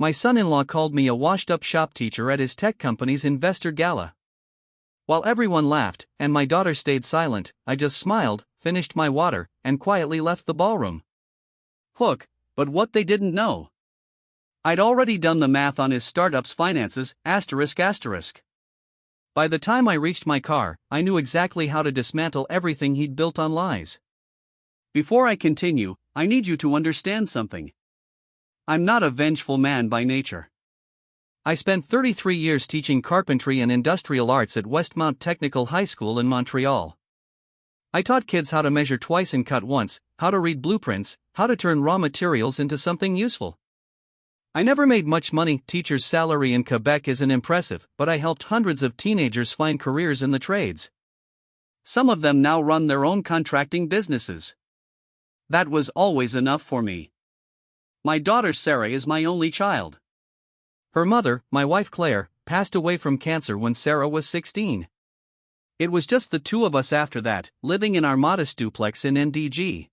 My son-in-law called me a washed-up shop teacher at his tech company's investor gala. While everyone laughed, and my daughter stayed silent, I just smiled, finished my water, and quietly left the ballroom. Hook, but what they didn't know. I'd already done the math on his startup's finances, ***. By the time I reached my car, I knew exactly how to dismantle everything he'd built on lies. Before I continue, I need you to understand something. I'm not a vengeful man by nature. I spent 33 years teaching carpentry and industrial arts at Westmount Technical High School in Montreal. I taught kids how to measure twice and cut once, how to read blueprints, how to turn raw materials into something useful. I never made much money. Teacher's salary in Quebec isn't impressive, but I helped hundreds of teenagers find careers in the trades. Some of them now run their own contracting businesses. That was always enough for me. My daughter Sarah is my only child. Her mother, my wife Claire, passed away from cancer when Sarah was 16. It was just the two of us after that, living in our modest duplex in NDG.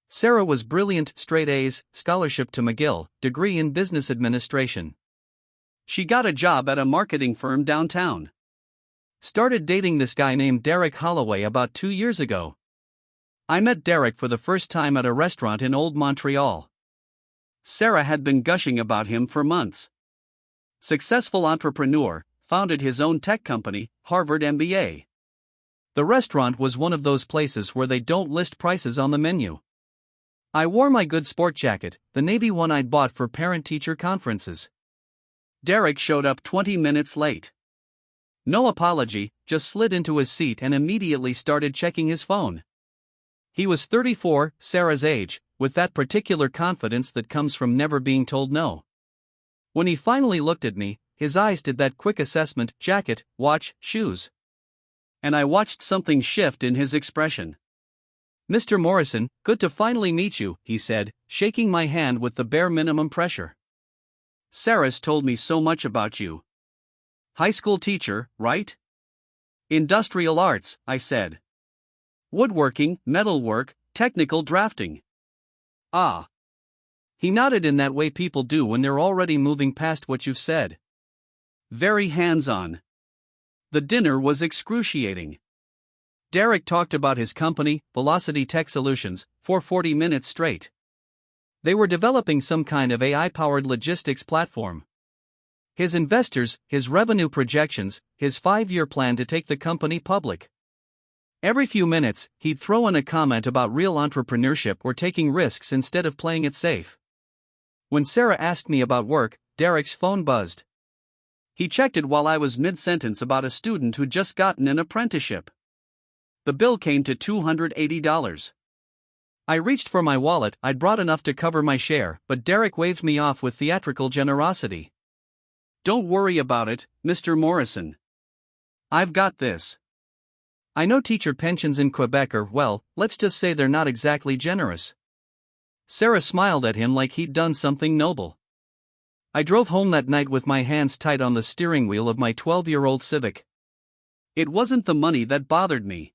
Sarah was brilliant, straight A's, scholarship to McGill, degree in business administration. She got a job at a marketing firm downtown. Started dating this guy named Derek Holloway about 2 years ago. I met Derek for the first time at a restaurant in Old Montreal. Sarah had been gushing about him for months. Successful entrepreneur, founded his own tech company, Harvard MBA. The restaurant was one of those places where they don't list prices on the menu. I wore my good sport jacket, the navy one I'd bought for parent-teacher conferences. Derek showed up 20 minutes late. No apology, just slid into his seat and immediately started checking his phone. He was 34, Sarah's age, with that particular confidence that comes from never being told no. When he finally looked at me, his eyes did that quick assessment: jacket, watch, shoes. And I watched something shift in his expression. "Mr. Morrison, good to finally meet you," he said, shaking my hand with the bare minimum pressure. "Sarah's told me so much about you. High school teacher, right?" "Industrial arts," I said. "Woodworking, metalwork, technical drafting." "Ah." He nodded in that way people do when they're already moving past what you've said. Very hands-on. The dinner was excruciating. Derek talked about his company, Velocity Tech Solutions, for 40 minutes straight. They were developing some kind of AI-powered logistics platform. His investors, his revenue projections, his 5-year plan to take the company public. Every few minutes, he'd throw in a comment about real entrepreneurship or taking risks instead of playing it safe. When Sarah asked me about work, Derek's phone buzzed. He checked it while I was mid-sentence about a student who'd just gotten an apprenticeship. The bill came to $280. I reached for my wallet. I'd brought enough to cover my share, but Derek waved me off with theatrical generosity. "Don't worry about it, Mr. Morrison. I've got this." I know teacher pensions in Quebec are, well, let's just say they're not exactly generous. Sarah smiled at him like he'd done something noble. I drove home that night with my hands tight on the steering wheel of my 12-year-old Civic. It wasn't the money that bothered me.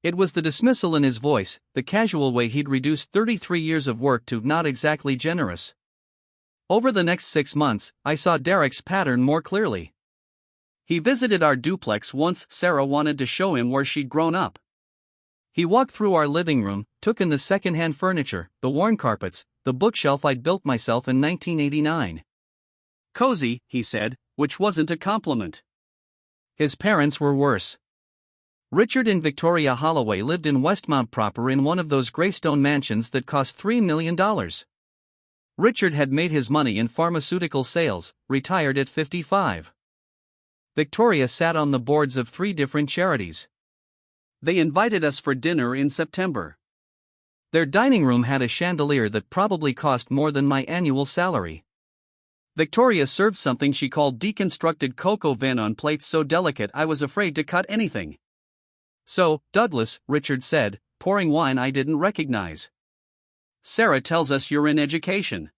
It was the dismissal in his voice, the casual way he'd reduced 33 years of work to not exactly generous. Over the next 6 months, I saw Derek's pattern more clearly. He visited our duplex once. Sarah wanted to show him where she'd grown up. He walked through our living room, took in the second-hand furniture, the worn carpets, the bookshelf I'd built myself in 1989. "Cozy," he said, which wasn't a compliment. His parents were worse. Richard and Victoria Holloway lived in Westmount proper in one of those graystone mansions that cost $3 million. Richard had made his money in pharmaceutical sales, retired at 55. Victoria sat on the boards of 3 different charities. They invited us for dinner in September. Their dining room had a chandelier that probably cost more than my annual salary. Victoria served something she called deconstructed cocoa vin on plates so delicate I was afraid to cut anything. "So, Douglas," Richard said, pouring wine I didn't recognize. "Sarah tells us you're in education."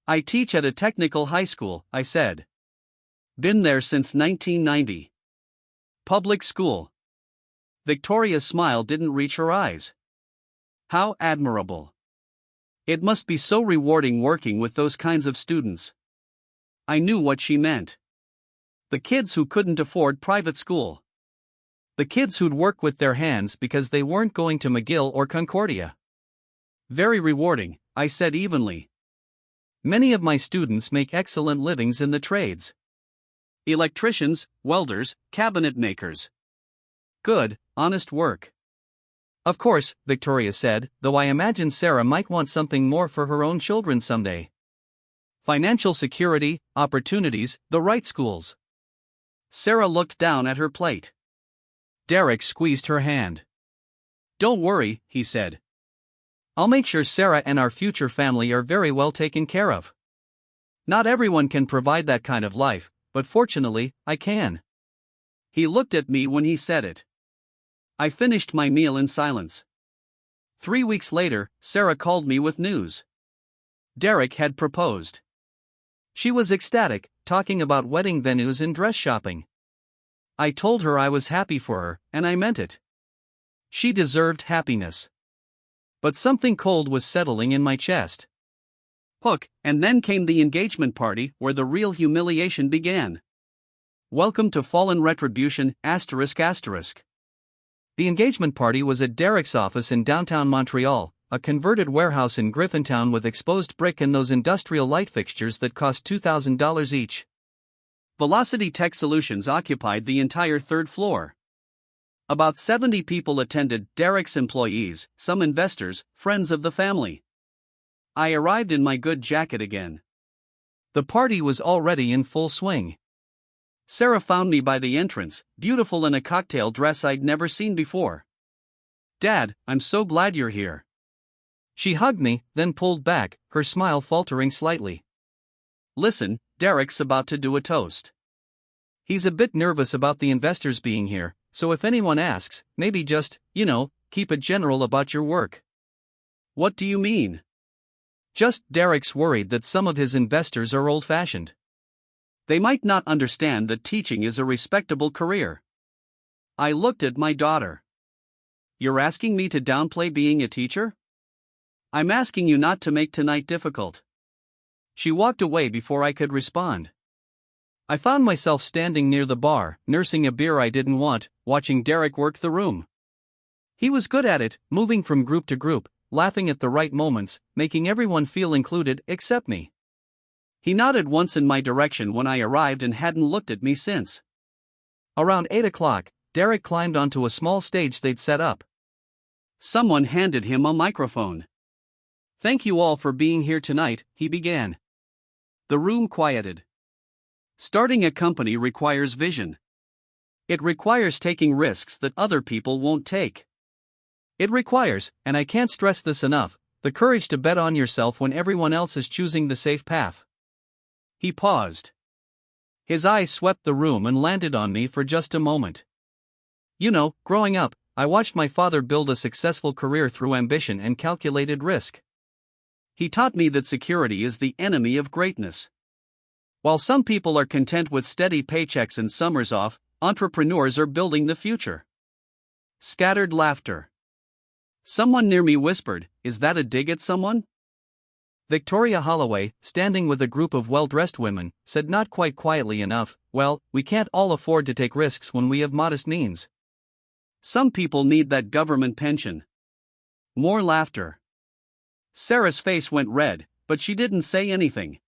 "I teach at a technical high school," I said. "Been there since 1990. Public school." Victoria's smile didn't reach her eyes. "How admirable. It must be so rewarding working with those kinds of students. I knew what she meant. The kids who couldn't afford private school. The kids who'd work with their hands because they weren't going to McGill or Concordia. Very rewarding, I said evenly. Many of my students make excellent livings in the trades. Electricians, welders, cabinet makers. Good, honest work. Of course, Victoria said, though I imagine Sarah might want something more for her own children someday. Financial security, opportunities, the right schools. Sarah looked down at her plate. Derek squeezed her hand. Don't worry, he said. I'll make sure Sarah and our future family are very well taken care of. Not everyone can provide that kind of life, but fortunately, I can. He looked at me when he said it. I finished my meal in silence. 3 weeks later, Sarah called me with news. Derek had proposed. She was ecstatic, talking about wedding venues and dress shopping. I told her I was happy for her, and I meant it. She deserved happiness. But something cold was settling in my chest. Hook, and then came the engagement party where the real humiliation began. Welcome to Fallen Retribution, ****. The engagement party was at Derek's office in downtown Montreal, a converted warehouse in Griffintown with exposed brick and those industrial light fixtures that cost $2,000 each. Velocity Tech Solutions occupied the entire third floor. About 70 people attended, Derek's employees, some investors, friends of the family. I arrived in my good jacket again. The party was already in full swing. Sarah found me by the entrance, beautiful in a cocktail dress I'd never seen before. Dad, I'm so glad you're here. She hugged me, then pulled back, her smile faltering slightly. Listen, Derek's about to do a toast. He's a bit nervous about the investors being here, so if anyone asks, maybe just, keep it general about your work. What do you mean? Just Derek's worried that some of his investors are old-fashioned. They might not understand that teaching is a respectable career. I looked at my daughter. You're asking me to downplay being a teacher? I'm asking you not to make tonight difficult. She walked away before I could respond. I found myself standing near the bar, nursing a beer I didn't want, watching Derek work the room. He was good at it, moving from group to group, laughing at the right moments, making everyone feel included except me. He nodded once in my direction when I arrived and hadn't looked at me since. Around 8 o'clock, Derek climbed onto a small stage they'd set up. Someone handed him a microphone. Thank you all for being here tonight, he began. The room quieted. Starting a company requires vision. It requires taking risks that other people won't take. It requires, and I can't stress this enough, the courage to bet on yourself when everyone else is choosing the safe path. He paused. His eyes swept the room and landed on me for just a moment. Growing up, I watched my father build a successful career through ambition and calculated risk. He taught me that security is the enemy of greatness. While some people are content with steady paychecks and summers off, entrepreneurs are building the future. Scattered laughter. Someone near me whispered, "Is that a dig at someone?" Victoria Holloway, standing with a group of well-dressed women, said not quite quietly enough, "Well, we can't all afford to take risks when we have modest means. Some people need that government pension." More laughter. Sarah's face went red, but she didn't say anything.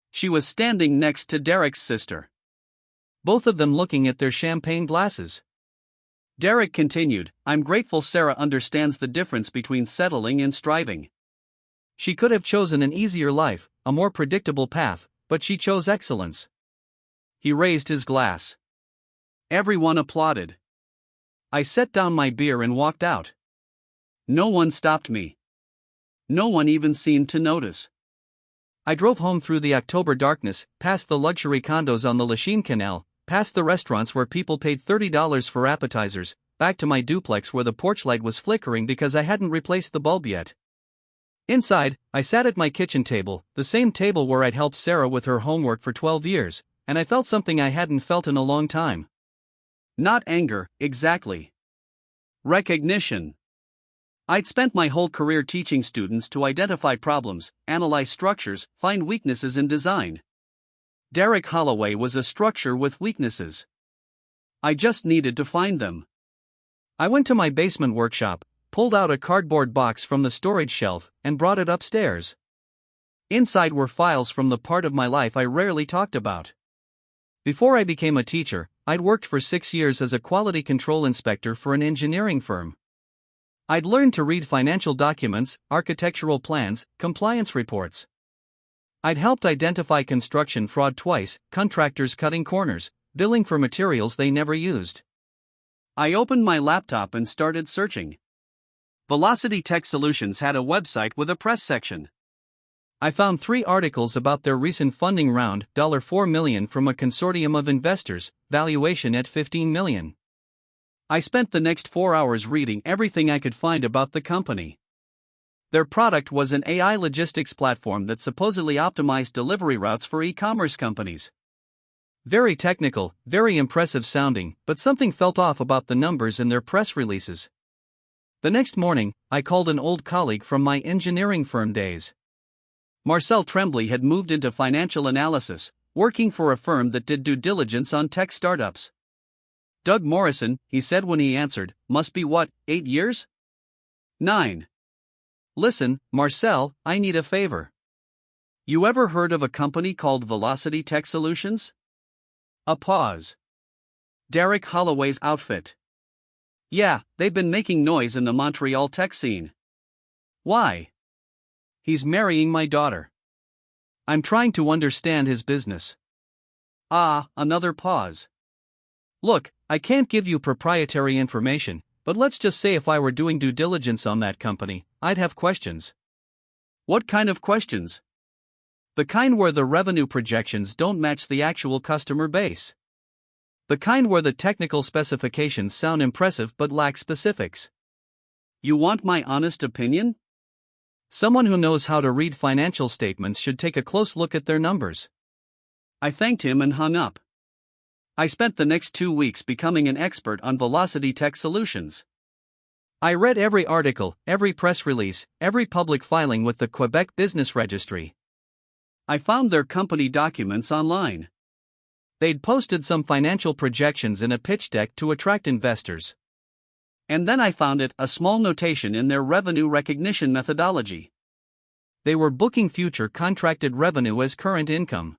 She was standing next to Derek's sister. Both of them looking at their champagne glasses. Derek continued, "I'm grateful Sarah understands the difference between settling and striving. She could have chosen an easier life, a more predictable path, but she chose excellence." He raised his glass. Everyone applauded. I set down my beer and walked out. No one stopped me. No one even seemed to notice. I drove home through the October darkness, past the luxury condos on the Lachine Canal, past the restaurants where people paid $30 for appetizers, back to my duplex where the porch light was flickering because I hadn't replaced the bulb yet. Inside, I sat at my kitchen table, the same table where I'd helped Sarah with her homework for 12 years, and I felt something I hadn't felt in a long time. Not anger, exactly. Recognition. I'd spent my whole career teaching students to identify problems, analyze structures, find weaknesses in design. Derek Holloway was a structure with weaknesses. I just needed to find them. I went to my basement workshop, pulled out a cardboard box from the storage shelf, and brought it upstairs. Inside were files from the part of my life I rarely talked about. Before I became a teacher, I'd worked for 6 years as a quality control inspector for an engineering firm. I'd learned to read financial documents, architectural plans, compliance reports. I'd helped identify construction fraud twice, contractors cutting corners, billing for materials they never used. I opened my laptop and started searching. Velocity Tech Solutions had a website with a press section. I found 3 articles about their recent funding round, $4 million from a consortium of investors, valuation at $15 million. I spent the next 4 hours reading everything I could find about the company. Their product was an AI logistics platform that supposedly optimized delivery routes for e-commerce companies. Very technical, very impressive sounding, but something felt off about the numbers in their press releases. The next morning, I called an old colleague from my engineering firm days. Marcel Tremblay had moved into financial analysis, working for a firm that did due diligence on tech startups. Doug Morrison, he said when he answered, must be what, 8 years? 9. Listen, Marcel, I need a favor. You ever heard of a company called Velocity Tech Solutions? A pause. Derek Holloway's outfit. Yeah, they've been making noise in the Montreal tech scene. Why? He's marrying my daughter. I'm trying to understand his business. Another pause. Look, I can't give you proprietary information, but let's just say if I were doing due diligence on that company, I'd have questions. What kind of questions? The kind where the revenue projections don't match the actual customer base. The kind where the technical specifications sound impressive but lack specifics. You want my honest opinion? Someone who knows how to read financial statements should take a close look at their numbers. I thanked him and hung up. I spent the next 2 weeks becoming an expert on Velocity Tech Solutions. I read every article, every press release, every public filing with the Quebec Business Registry. I found their company documents online. They'd posted some financial projections in a pitch deck to attract investors. And then I found a small notation in their revenue recognition methodology. They were booking future contracted revenue as current income.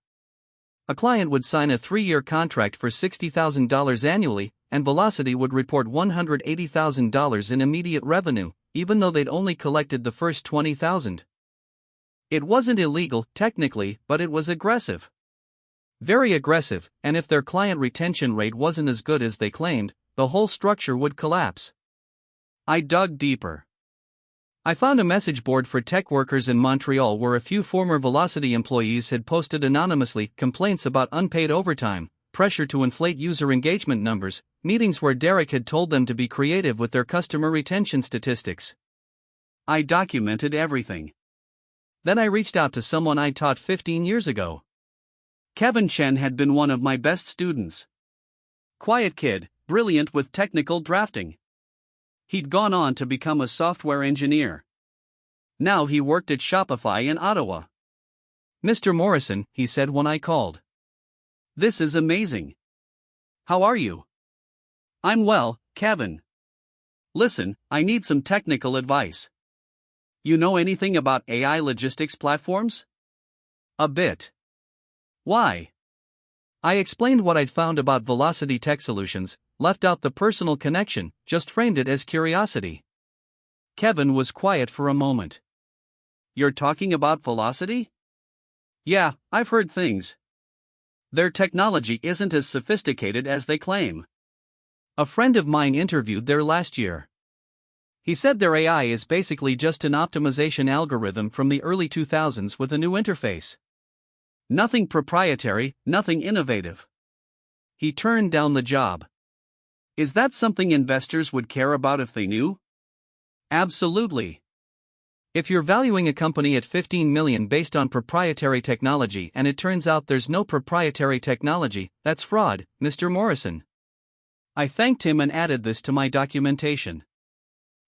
A client would sign a 3-year contract for $60,000 annually, and Velocity would report $180,000 in immediate revenue, even though they'd only collected the first $20,000. It wasn't illegal, technically, but it was aggressive. Very aggressive, and if their client retention rate wasn't as good as they claimed, the whole structure would collapse. I dug deeper. I found a message board for tech workers in Montreal where a few former Velocity employees had posted anonymously complaints about unpaid overtime, pressure to inflate user engagement numbers, meetings where Derek had told them to be creative with their customer retention statistics. I documented everything. Then I reached out to someone I taught 15 years ago. Kevin Chen had been one of my best students. Quiet kid, brilliant with technical drafting. He'd gone on to become a software engineer. Now he worked at Shopify in Ottawa. Mr. Morrison, he said when I called. This is amazing. How are you? I'm well, Kevin. Listen, I need some technical advice. You know anything about AI logistics platforms? A bit. Why? I explained what I'd found about Velocity Tech Solutions, left out the personal connection, just framed it as curiosity. Kevin was quiet for a moment. You're talking about Velocity? Yeah, I've heard things. Their technology isn't as sophisticated as they claim. A friend of mine interviewed there last year. He said their AI is basically just an optimization algorithm from the early 2000s with a new interface. Nothing proprietary, nothing innovative. He turned down the job. Is that something investors would care about if they knew? Absolutely. If you're valuing a company at $15 million based on proprietary technology and it turns out there's no proprietary technology, that's fraud, Mr. Morrison. I thanked him and added this to my documentation.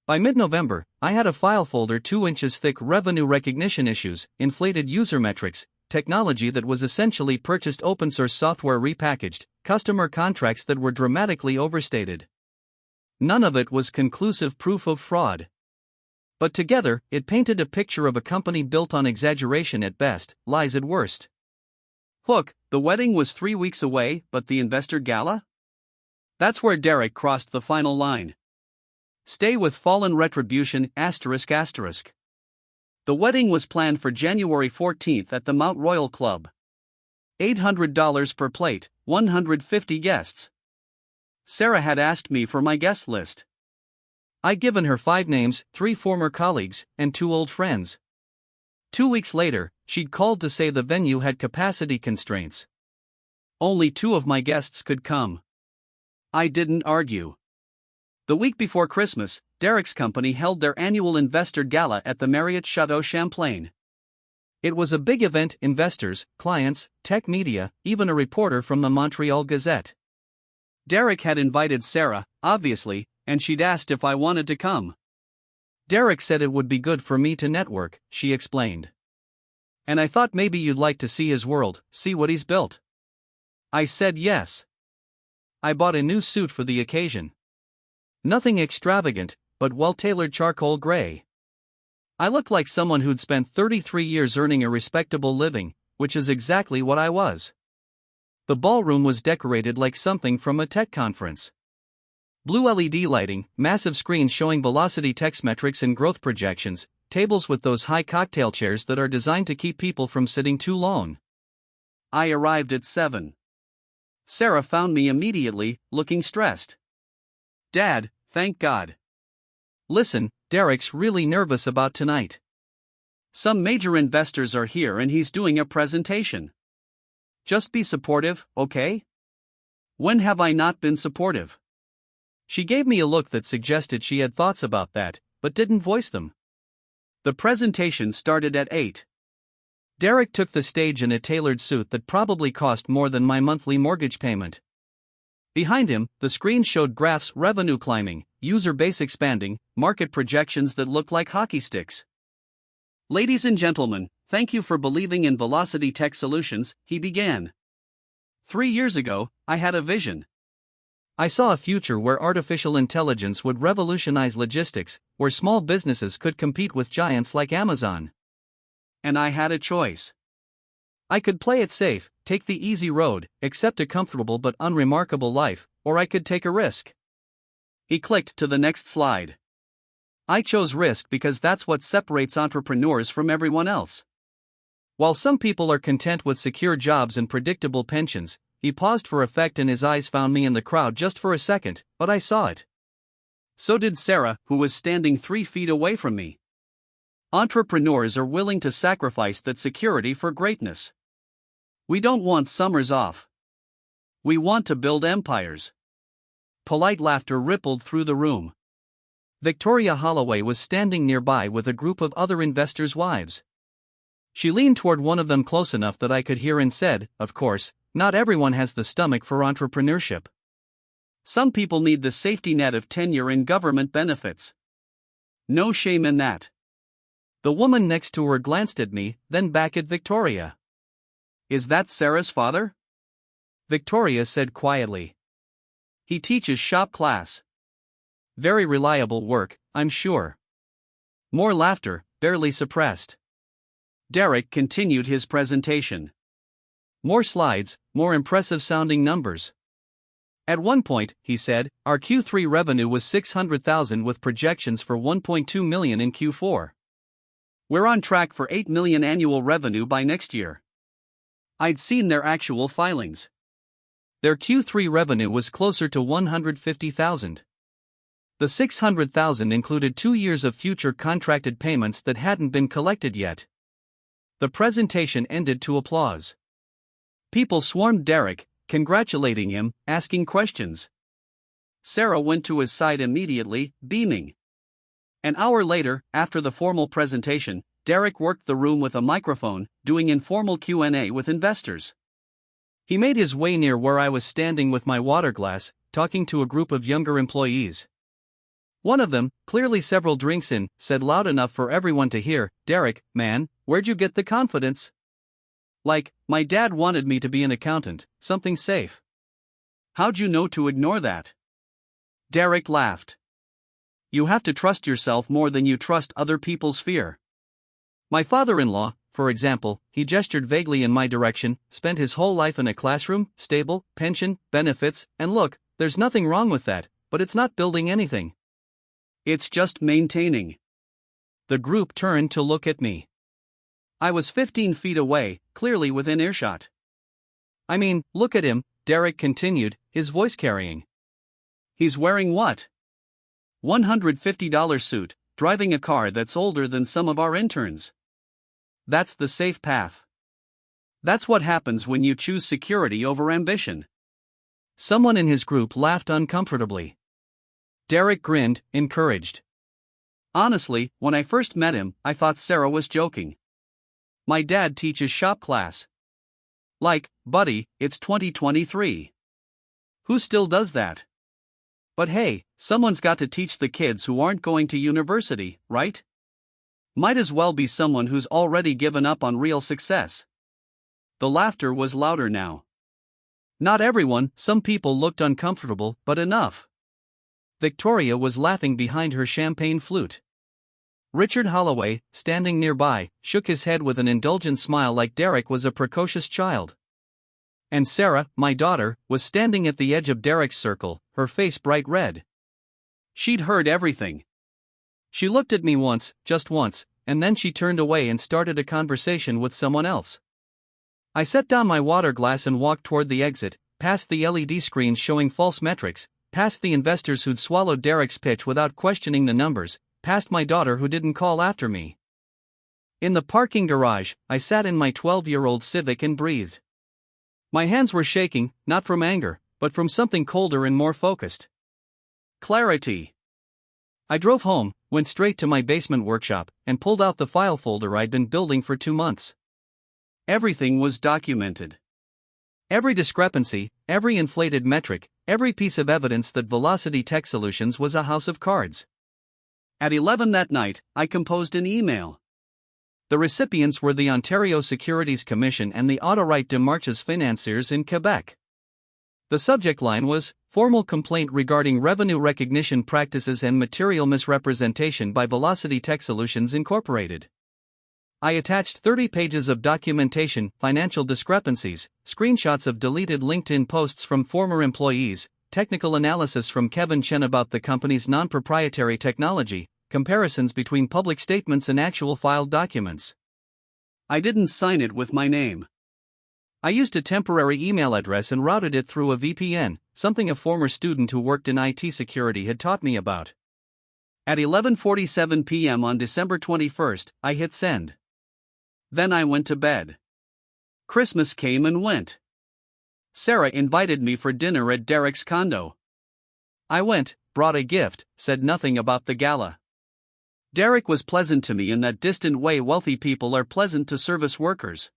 By mid-November, I had a file folder 2 inches thick: revenue recognition issues, inflated user metrics, technology that was essentially purchased open source software repackaged, customer contracts that were dramatically overstated. None of it was conclusive proof of fraud. But together, it painted a picture of a company built on exaggeration at best, lies at worst. Look, the wedding was 3 weeks away, but the investor gala? That's where Derek crossed the final line. Stay with Fallen Retribution, ****. The wedding was planned for January 14th at the Mount Royal Club. $800 per plate, 150 guests. Sarah had asked me for my guest list. I'd given her 5 names, 3 former colleagues, and 2 old friends. 2 weeks later, she'd called to say the venue had capacity constraints. Only 2 of my guests could come. I didn't argue. The week before Christmas, Derek's company held their annual investor gala at the Marriott Chateau Champlain. It was a big event: investors, clients, tech media, even a reporter from the Montreal Gazette. Derek had invited Sarah, obviously, and she'd asked if I wanted to come. Derek said it would be good for me to network, she explained. And I thought maybe you'd like to see his world, see what he's built. I said yes. I bought a new suit for the occasion. Nothing extravagant, but well-tailored charcoal gray. I looked like someone who'd spent 33 years earning a respectable living, which is exactly what I was. The ballroom was decorated like something from a tech conference. Blue LED lighting, massive screens showing velocity text metrics and growth projections, tables with those high cocktail chairs that are designed to keep people from sitting too long. I arrived at 7. Sarah found me immediately, looking stressed. Dad, thank God. Listen, Derek's really nervous about tonight. Some major investors are here and he's doing a presentation. Just be supportive, okay? When have I not been supportive? She gave me a look that suggested she had thoughts about that, but didn't voice them. The presentation started at 8. Derek took the stage in a tailored suit that probably cost more than my monthly mortgage payment. Behind him, the screen showed graphs: revenue climbing, user base expanding, market projections that looked like hockey sticks. Ladies and gentlemen, thank you for believing in Velocity Tech Solutions, he began. 3 years ago, I had a vision. I saw a future where artificial intelligence would revolutionize logistics, where small businesses could compete with giants like Amazon. And I had a choice. I could play it safe, take the easy road, accept a comfortable but unremarkable life, or I could take a risk. He clicked to the next slide. I chose risk because that's what separates entrepreneurs from everyone else. While some people are content with secure jobs and predictable pensions, he paused for effect and his eyes found me in the crowd just for a second, but I saw it. So did Sarah, who was standing 3 feet away from me. Entrepreneurs are willing to sacrifice that security for greatness. We don't want summers off. We want to build empires. Polite laughter rippled through the room. Victoria Holloway was standing nearby with a group of other investors' wives. She leaned toward one of them close enough that I could hear and said, "Of course, not everyone has the stomach for entrepreneurship. Some people need the safety net of tenure and government benefits. No shame in that." The woman next to her glanced at me, then back at Victoria. "Is that Sarah's father?" Victoria said quietly. "He teaches shop class. Very reliable work, I'm sure." More laughter, barely suppressed. Derek continued his presentation. More slides, more impressive sounding numbers. At one point, he said, our Q3 revenue was $600,000 with projections for $1.2 million in Q4. We're on track for $8 million annual revenue by next year. I'd seen their actual filings. Their Q3 revenue was closer to $150,000. The $600,000 included 2 years of future contracted payments that hadn't been collected yet. The presentation ended to applause. People swarmed Derek, congratulating him, asking questions. Sarah went to his side immediately, beaming. An hour later, after the formal presentation, Derek worked the room with a microphone, doing informal Q&A with investors. He made his way near where I was standing with my water glass, talking to a group of younger employees. One of them, clearly several drinks in, said loud enough for everyone to hear, "Derek, man, where'd you get the confidence?" Like, my dad wanted me to be an accountant, something safe. How'd you know to ignore that? Derek laughed. You have to trust yourself more than you trust other people's fear. My father-in-law, for example, he gestured vaguely in my direction, spent his whole life in a classroom, stable, pension, benefits, and look, there's nothing wrong with that, but it's not building anything. It's just maintaining. The group turned to look at me. I was 15 feet away, clearly within earshot. I mean, look at him, Derek continued, his voice carrying. He's wearing what? $150 suit, driving a car that's older than some of our interns. That's the safe path. That's what happens when you choose security over ambition. Someone in his group laughed uncomfortably. Derek grinned, encouraged. Honestly, when I first met him, I thought Sarah was joking. My dad teaches shop class. Like, buddy, it's 2023. Who still does that? But hey, someone's got to teach the kids who aren't going to university, right? Might as well be someone who's already given up on real success. The laughter was louder now. Not everyone, some people looked uncomfortable, but enough. Victoria was laughing behind her champagne flute. Richard Holloway, standing nearby, shook his head with an indulgent smile like Derek was a precocious child. And Sarah, my daughter, was standing at the edge of Derek's circle, her face bright red. She'd heard everything. She looked at me once, just once, and then she turned away and started a conversation with someone else. I set down my water glass and walked toward the exit, past the LED screens showing false metrics, past the investors who'd swallowed Derek's pitch without questioning the numbers, past my daughter who didn't call after me. In the parking garage, I sat in my 12-year-old Civic and breathed. My hands were shaking, not from anger, but from something colder and more focused. Clarity. I drove home, went straight to my basement workshop, and pulled out the file folder I'd been building for 2 months. Everything was documented. Every discrepancy, every inflated metric, every piece of evidence that Velocity Tech Solutions was a house of cards. At 11 that night, I composed an email. The recipients were the Ontario Securities Commission and the Autorite de Marches Financiers in Quebec. The subject line was, "Formal complaint regarding revenue recognition practices and material misrepresentation by Velocity Tech Solutions Incorporated." I attached 30 pages of documentation, financial discrepancies, screenshots of deleted LinkedIn posts from former employees, technical analysis from Kevin Chen about the company's non-proprietary technology, comparisons between public statements and actual filed documents. I didn't sign it with my name. I used a temporary email address and routed it through a VPN, something a former student who worked in IT security had taught me about. At 11:47 p.m. on December 21st, I hit send. Then I went to bed. Christmas came and went. Sarah invited me for dinner at Derek's condo. I went, brought a gift, said nothing about the gala. Derek was pleasant to me in that distant way wealthy people are pleasant to service workers.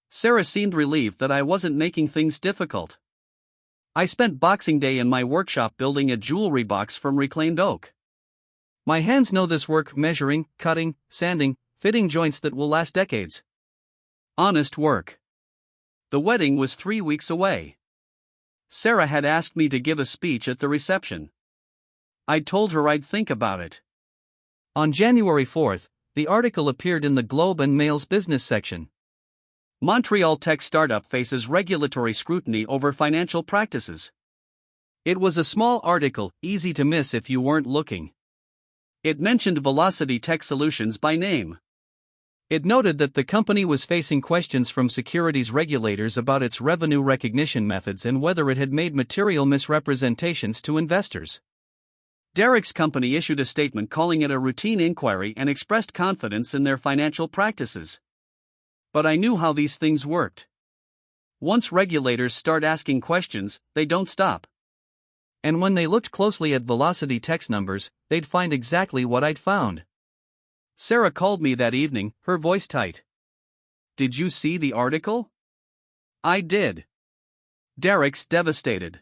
Sarah seemed relieved that I wasn't making things difficult. I spent Boxing Day in my workshop building a jewelry box from reclaimed oak. My hands know this work: measuring, cutting, sanding, fitting joints that will last decades. Honest work. The wedding was 3 weeks away. Sarah had asked me to give a speech at the reception. I'd told her I'd think about it. On January 4th, the article appeared in the Globe and Mail's business section. Montreal tech startup faces regulatory scrutiny over financial practices. It was a small article, easy to miss if you weren't looking. It mentioned Velocity Tech Solutions by name. It noted that the company was facing questions from securities regulators about its revenue recognition methods and whether it had made material misrepresentations to investors. Derek's company issued a statement calling it a routine inquiry and expressed confidence in their financial practices. But I knew how these things worked. Once regulators start asking questions, they don't stop. And when they looked closely at Velocity Tech's numbers, they'd find exactly what I'd found. Sarah called me that evening, her voice tight. "Did you see the article?" I did. Derek's devastated.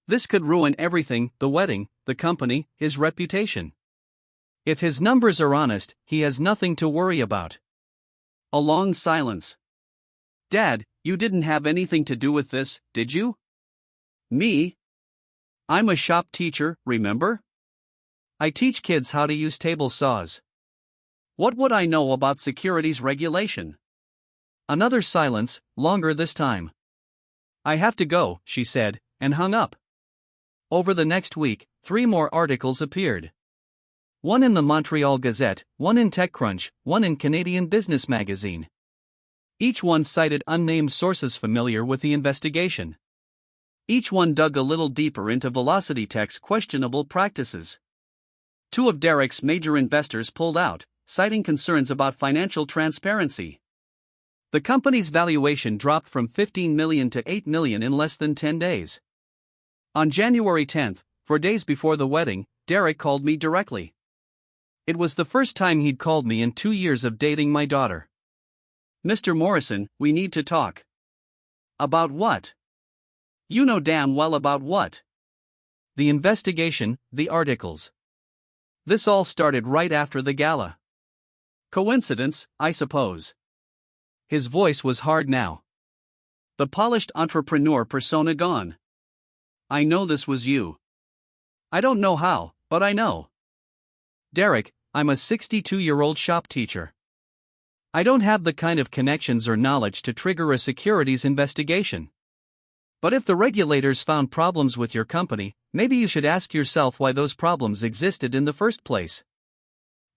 This could ruin everything: the wedding, the company, his reputation. If his numbers are honest, he has nothing to worry about. A long silence. Dad, you didn't have anything to do with this, did you? Me? I'm a shop teacher, remember? I teach kids how to use table saws. What would I know about securities regulation? Another silence, longer this time. I have to go, she said, and hung up. Over the next week, 3 more articles appeared. One in the Montreal Gazette, one in TechCrunch, one in Canadian Business Magazine. Each one cited unnamed sources familiar with the investigation. Each one dug a little deeper into Velocity Tech's questionable practices. 2 of Derek's major investors pulled out, citing concerns about financial transparency. The company's valuation dropped from $15 million to $8 million in less than 10 days. On January 10, 4 days before the wedding, Derek called me directly. It was the first time he'd called me in 2 years of dating my daughter. Mr. Morrison, we need to talk. About what? You know damn well about what. The investigation, the articles. This all started right after the gala. Coincidence, I suppose. His voice was hard now. The polished entrepreneur persona gone. I know this was you. I don't know how, but I know. Derek, I'm a 62-year-old shop teacher. I don't have the kind of connections or knowledge to trigger a securities investigation. But if the regulators found problems with your company, maybe you should ask yourself why those problems existed in the first place.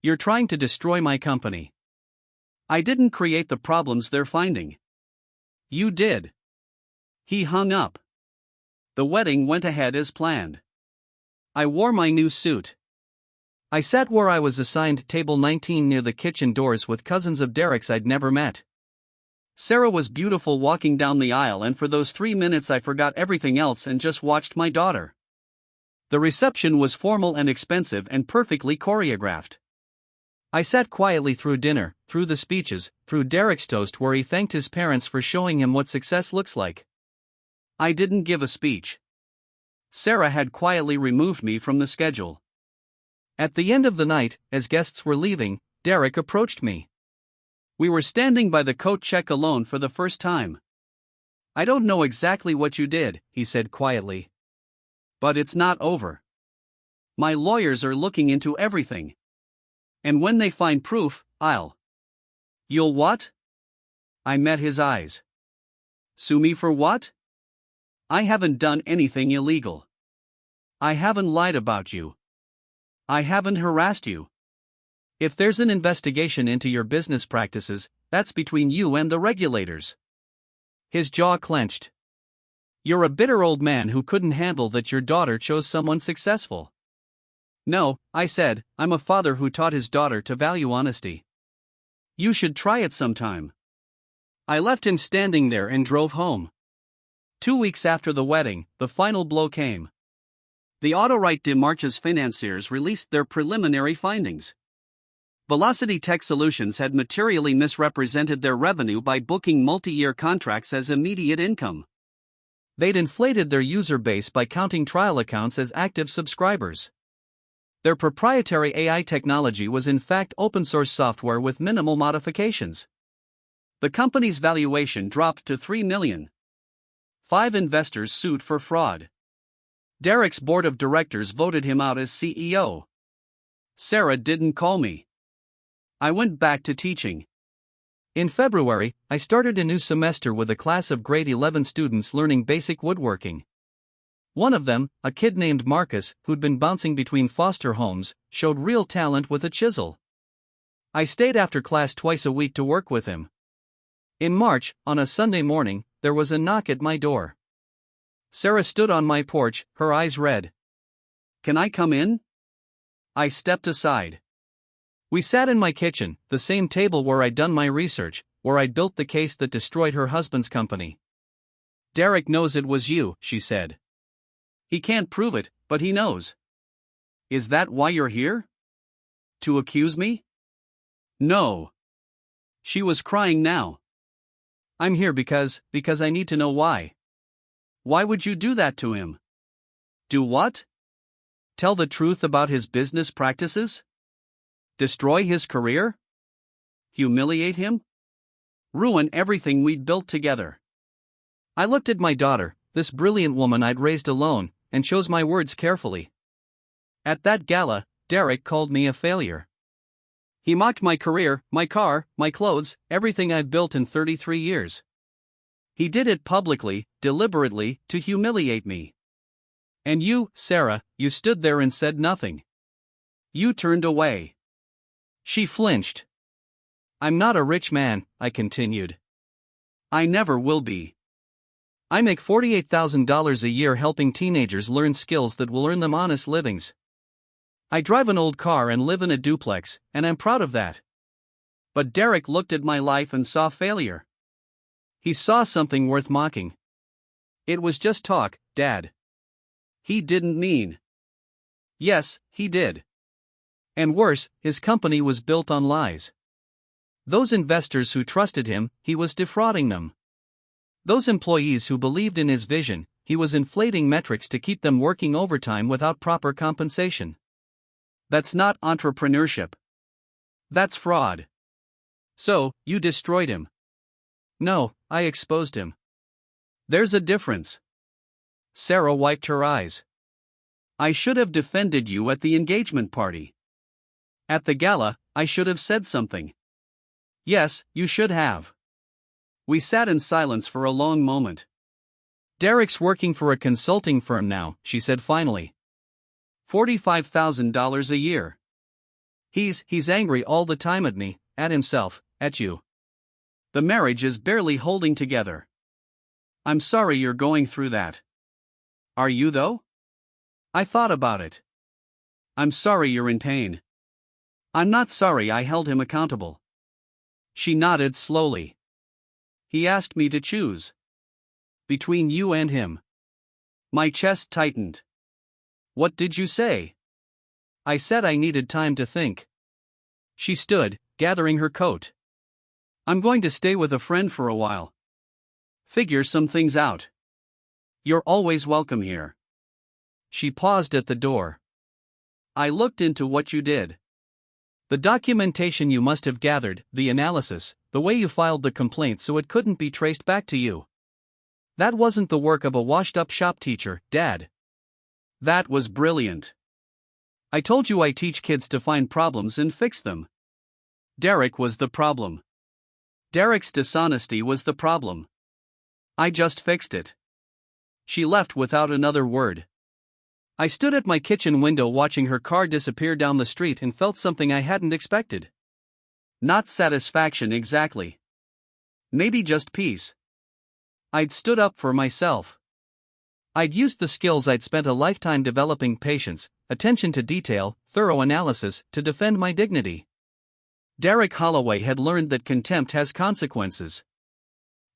You're trying to destroy my company. I didn't create the problems they're finding. You did. He hung up. The wedding went ahead as planned. I wore my new suit. I sat where I was assigned, table 19 near the kitchen doors, with cousins of Derek's I'd never met. Sarah was beautiful walking down the aisle, and for those 3 minutes I forgot everything else and just watched my daughter. The reception was formal and expensive and perfectly choreographed. I sat quietly through dinner, through the speeches, through Derek's toast where he thanked his parents for showing him what success looks like. I didn't give a speech. Sarah had quietly removed me from the schedule. At the end of the night, as guests were leaving, Derek approached me. We were standing by the coat check alone for the first time. I don't know exactly what you did, he said quietly. But it's not over. My lawyers are looking into everything. And when they find proof, You'll what? I met his eyes. Sue me for what? I haven't done anything illegal. I haven't lied about you. I haven't harassed you. If there's an investigation into your business practices, that's between you and the regulators. His jaw clenched. You're a bitter old man who couldn't handle that your daughter chose someone successful. No, I said, I'm a father who taught his daughter to value honesty. You should try it sometime. I left him standing there and drove home. 2 weeks after the wedding, the final blow came. The Autorite de Marches financiers released their preliminary findings. Velocity Tech Solutions had materially misrepresented their revenue by booking multi-year contracts as immediate income. They'd inflated their user base by counting trial accounts as active subscribers. Their proprietary AI technology was in fact open-source software with minimal modifications. The company's valuation dropped to $3 million. 5 investors sued for fraud. Derek's board of directors voted him out as CEO. Sarah didn't call me. I went back to teaching. In February, I started a new semester with a class of grade 11 students learning basic woodworking. One of them, a kid named Marcus, who'd been bouncing between foster homes, showed real talent with a chisel. I stayed after class twice a week to work with him. In March, on a Sunday morning, there was a knock at my door. Sarah stood on my porch, her eyes red. Can I come in? I stepped aside. We sat in my kitchen, the same table where I'd done my research, where I'd built the case that destroyed her husband's company. Derek knows it was you, she said. He can't prove it, but he knows. Is that why you're here? To accuse me? No. She was crying now. I'm here because I need to know why. Why would you do that to him? Do what? Tell the truth about his business practices? Destroy his career? Humiliate him? Ruin everything we'd built together. I looked at my daughter, this brilliant woman I'd raised alone, and chose my words carefully. At that gala, Derek called me a failure. He mocked my career, my car, my clothes, everything I'd built in 33 years. He did it publicly, deliberately, to humiliate me. And you, Sarah, you stood there and said nothing. You turned away. She flinched. I'm not a rich man, I continued. I never will be. I make $48,000 a year helping teenagers learn skills that will earn them honest livings. I drive an old car and live in a duplex, and I'm proud of that. But Derek looked at my life and saw failure. He saw something worth mocking. It was just talk, Dad. He didn't mean. Yes, he did. And worse, his company was built on lies. Those investors who trusted him, he was defrauding them. Those employees who believed in his vision, he was inflating metrics to keep them working overtime without proper compensation. That's not entrepreneurship. That's fraud. So, you destroyed him. No, I exposed him. There's a difference. Sarah wiped her eyes. I should have defended you at the engagement party. At the gala, I should have said something. Yes, you should have. We sat in silence for a long moment. Derek's working for a consulting firm now, she said finally. $45,000 a year. He's angry all the time at me, at himself, at you. The marriage is barely holding together. I'm sorry you're going through that. Are you though? I thought about it. I'm sorry you're in pain. I'm not sorry I held him accountable. She nodded slowly. He asked me to choose. Between you and him. My chest tightened. What did you say? I said I needed time to think. She stood, gathering her coat. I'm going to stay with a friend for a while. Figure some things out. You're always welcome here. She paused at the door. I looked into what you did. The documentation you must have gathered, the analysis, the way you filed the complaint so it couldn't be traced back to you. That wasn't the work of a washed-up shop teacher, Dad. That was brilliant. I told you I teach kids to find problems and fix them. Derek was the problem. Derek's dishonesty was the problem. I just fixed it. She left without another word. I stood at my kitchen window watching her car disappear down the street and felt something I hadn't expected. Not satisfaction exactly. Maybe just peace. I'd stood up for myself. I'd used the skills I'd spent a lifetime developing: patience, attention to detail, thorough analysis, to defend my dignity. Derek Holloway had learned that contempt has consequences.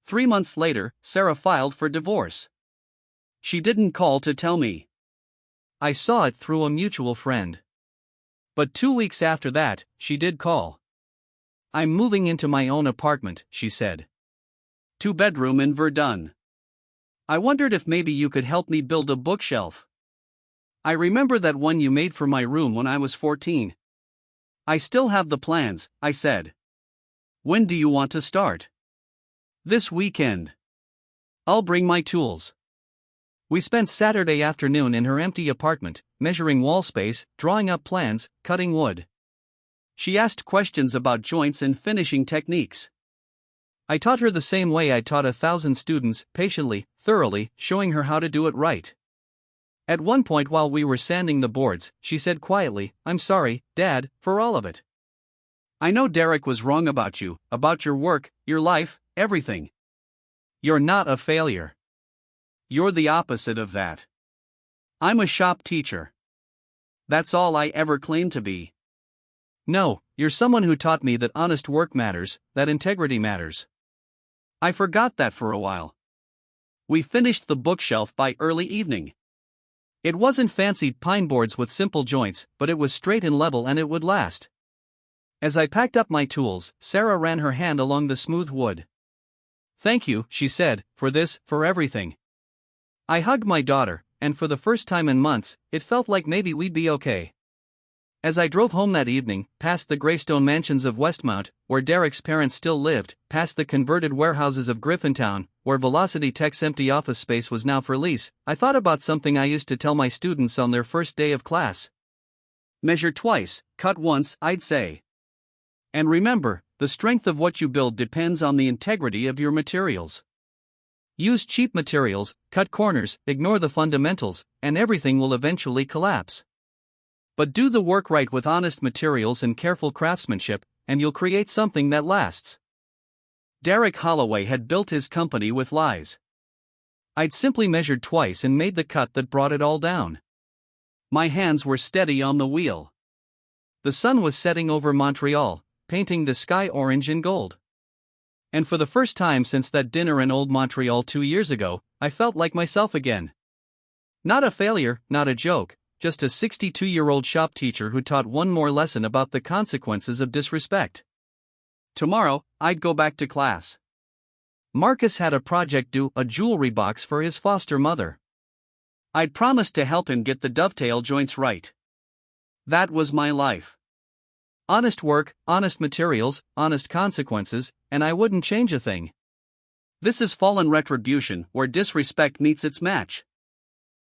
3 months later, Sarah filed for divorce. She didn't call to tell me. I saw it through a mutual friend. But 2 weeks after that, she did call. I'm moving into my own apartment, she said. 2-bedroom in Verdun. I wondered if maybe you could help me build a bookshelf. I remember that one you made for my room when I was 14. I still have the plans, I said. When do you want to start? This weekend. I'll bring my tools. We spent Saturday afternoon in her empty apartment, measuring wall space, drawing up plans, cutting wood. She asked questions about joints and finishing techniques. I taught her the same way I taught 1,000 students, patiently, thoroughly, showing her how to do it right. At one point while we were sanding the boards, she said quietly, I'm sorry, Dad, for all of it. I know Derek was wrong about you, about your work, your life, everything. You're not a failure. You're the opposite of that. I'm a shop teacher. That's all I ever claimed to be. No, you're someone who taught me that honest work matters, that integrity matters. I forgot that for a while. We finished the bookshelf by early evening. It wasn't fancy pine boards with simple joints, but it was straight and level and it would last. As I packed up my tools, Sarah ran her hand along the smooth wood. Thank you, she said, for this, for everything. I hugged my daughter, and for the first time in months, it felt like maybe we'd be okay. As I drove home that evening, past the Greystone mansions of Westmount, where Derek's parents still lived, past the converted warehouses of Griffintown, where Velocity Tech's empty office space was now for lease, I thought about something I used to tell my students on their first day of class. Measure twice, cut once, I'd say. And remember, the strength of what you build depends on the integrity of your materials. Use cheap materials, cut corners, ignore the fundamentals, and everything will eventually collapse. But do the work right with honest materials and careful craftsmanship, and you'll create something that lasts. Derek Holloway had built his company with lies. I'd simply measured twice and made the cut that brought it all down. My hands were steady on the wheel. The sun was setting over Montreal, painting the sky orange and gold. And for the first time since that dinner in Old Montreal 2 years ago, I felt like myself again. Not a failure, not a joke. Just a 62-year-old shop teacher who taught one more lesson about the consequences of disrespect. Tomorrow, I'd go back to class. Marcus had a project due, a jewelry box for his foster mother. I'd promised to help him get the dovetail joints right. That was my life. Honest work, honest materials, honest consequences, and I wouldn't change a thing. This is Fallen Retribution, where disrespect meets its match.